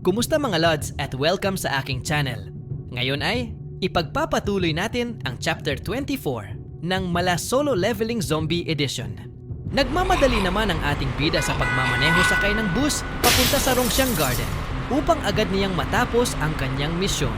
Kumusta mga Lods at welcome sa aking channel. Ngayon ay ipagpapatuloy natin ang Chapter 24 ng Mala Solo Leveling Zombie Edition. Nagmamadali naman ang ating bida sa pagmamaneho sakay ng bus papunta sa Rongxiang Garden upang agad niyang matapos ang kanyang misyon.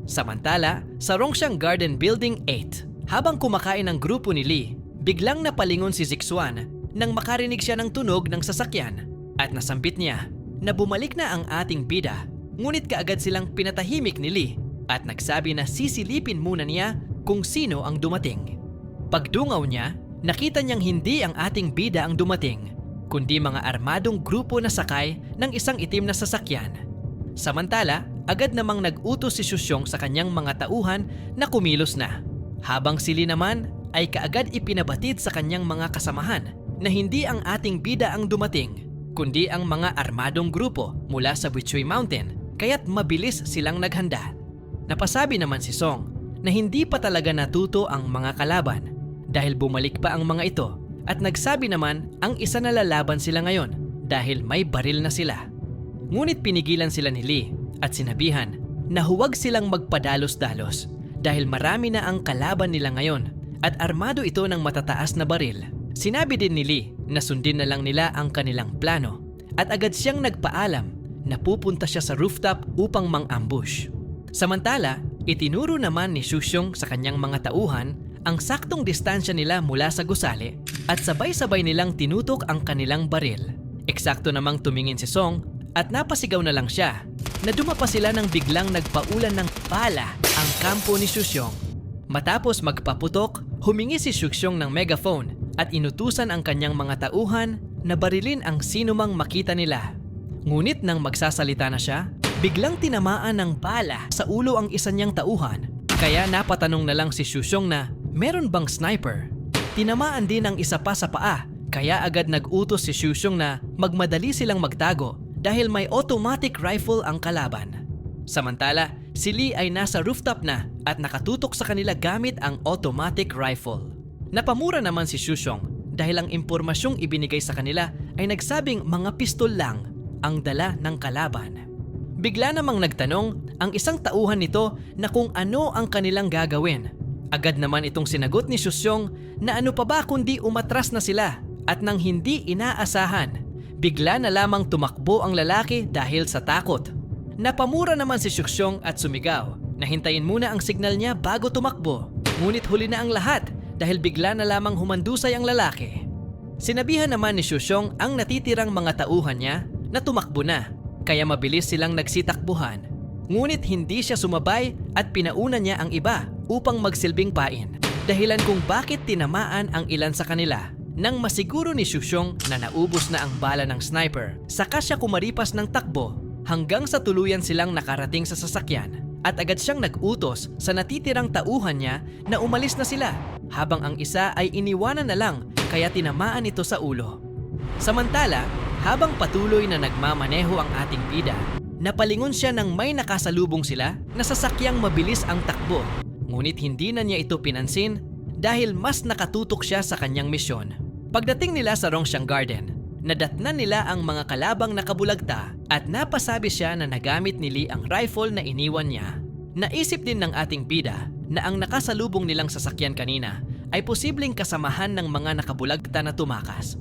Samantala, sa Rongxiang Garden Building 8, habang kumakain ang grupo ni Lee, biglang napalingon si Zixuan nang makarinig siya ng tunog ng sasakyan at nasambit niya na bumalik na ang ating bida, ngunit kaagad silang pinatahimik ni Lee at nagsabi na sisilipin muna niya kung sino ang dumating. Pagdungaw niya, nakita niyang hindi ang ating bida ang dumating, kundi mga armadong grupo na sakay ng isang itim na sasakyan. Samantala, agad namang nag-utos si Xuxiong sa kanyang mga tauhan na kumilos na, habang si Lee naman ay kaagad ipinabatid sa kanyang mga kasamahan na hindi ang ating bida ang dumating, kundi ang mga armadong grupo mula sa Buichui Mountain, kaya't mabilis silang naghanda. Napasabi naman si Song na hindi pa talaga natuto ang mga kalaban dahil bumalik pa ang mga ito at nagsabi naman ang isa na lalaban sila ngayon dahil may baril na sila. Ngunit pinigilan sila ni Lee at sinabihan na huwag silang magpadalos-dalos dahil marami na ang kalaban nila ngayon at armado ito ng matataas na baril. Sinabi din ni Lee na sundin na lang nila ang kanilang plano at agad siyang nagpaalam na pupunta siya sa rooftop upang mang-ambush. Samantala, itinuro naman ni Xuxiong sa kanyang mga tauhan ang saktong distansya nila mula sa gusali at sabay-sabay nilang tinutok ang kanilang baril. Eksakto namang tumingin si Song at napasigaw na lang siya na dumapa sila nang biglang nagpaulan ng bala ang kampo ni Xuxiong. Matapos magpaputok, humingi si Xuxiong ng megaphone at inutusan ang kanyang mga tauhan na barilin ang sinumang makita nila. Ngunit nang magsasalita na siya, biglang tinamaan ng bala sa ulo ang isa niyang tauhan, kaya napatanong na lang si Xuxiong na meron bang sniper. Tinamaan din ang isa pa sa paa, kaya agad nag-utos si Xuxiong na magmadali silang magtago dahil may automatic rifle ang kalaban. Samantala, si Lee ay nasa rooftop na at nakatutok sa kanila gamit ang automatic rifle. Napamura naman si Xuxiong dahil ang impormasyong ibinigay sa kanila ay nagsabing mga pistol lang ang dala ng kalaban. Bigla namang nagtanong ang isang tauhan nito na kung ano ang kanilang gagawin. Agad naman itong sinagot ni Xuxiong na ano pa ba kundi umatras na sila at nang hindi inaasahan, bigla na lamang tumakbo ang lalaki dahil sa takot. Napamura naman si Xuxiong at sumigaw na hintayin muna ang signal niya bago tumakbo, ngunit huli na ang lahat dahil bigla na lamang humandusay ang lalaki. Sinabihan naman ni Xuxiong ang natitirang mga tauhan niya na tumakbo na, kaya mabilis silang nagsitakbuhan. Ngunit hindi siya sumabay at pinauna niya ang iba upang magsilbing pain, dahilan kung bakit tinamaan ang ilan sa kanila. Nang masiguro ni Xuxiong na naubos na ang bala ng sniper, saka siya kumaripas ng takbo hanggang sa tuluyan silang nakarating sa sasakyan at agad siyang nag-utos sa natitirang tauhan niya na umalis na sila, habang ang isa ay iniwanan na lang kaya tinamaan ito sa ulo. Samantala, habang patuloy na nagmamaneho ang ating bida, napalingon siya nang may nakasalubong sila na sasakyang mabilis ang takbo, ngunit hindi na niya ito pinansin dahil mas nakatutok siya sa kanyang misyon. Pagdating nila sa Rongxiang Garden, nadatnan nila ang mga kalabang nakabulagta at napasabi siya na nagamit ni Lee ang rifle na iniwan niya. Naisip din ng ating bida na ang nakasalubong nilang sasakyan kanina ay posibleng kasamahan ng mga nakabulagta na tumakas.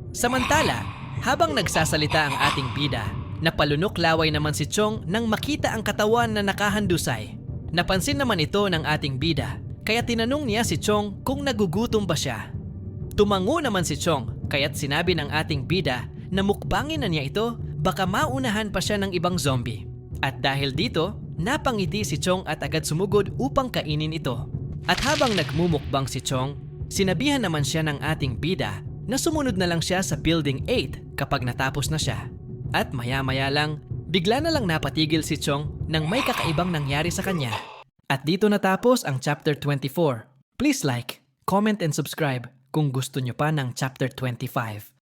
Samantala, habang nagsasalita ang ating bida, napalunok laway naman si Chong nang makita ang katawan na nakahandusay. Napansin naman ito ng ating bida, kaya tinanong niya si Chong kung nagugutom ba siya. Tumango naman si Chong, kaya't sinabi ng ating bida na mukbangin na niya ito, baka maunahan pa siya ng ibang zombie. At dahil dito, napangiti si Chong at agad sumugod upang kainin ito. At habang nagmumukbang si Chong, sinabihan naman siya ng ating bida na sumunod na lang siya sa Building 8 kapag natapos na siya. At maya-maya lang, bigla na lang napatigil si Chong nang may kakaibang nangyari sa kanya. At dito natapos ang Chapter 24. Please like, comment and subscribe kung gusto nyo pa ng Chapter 25.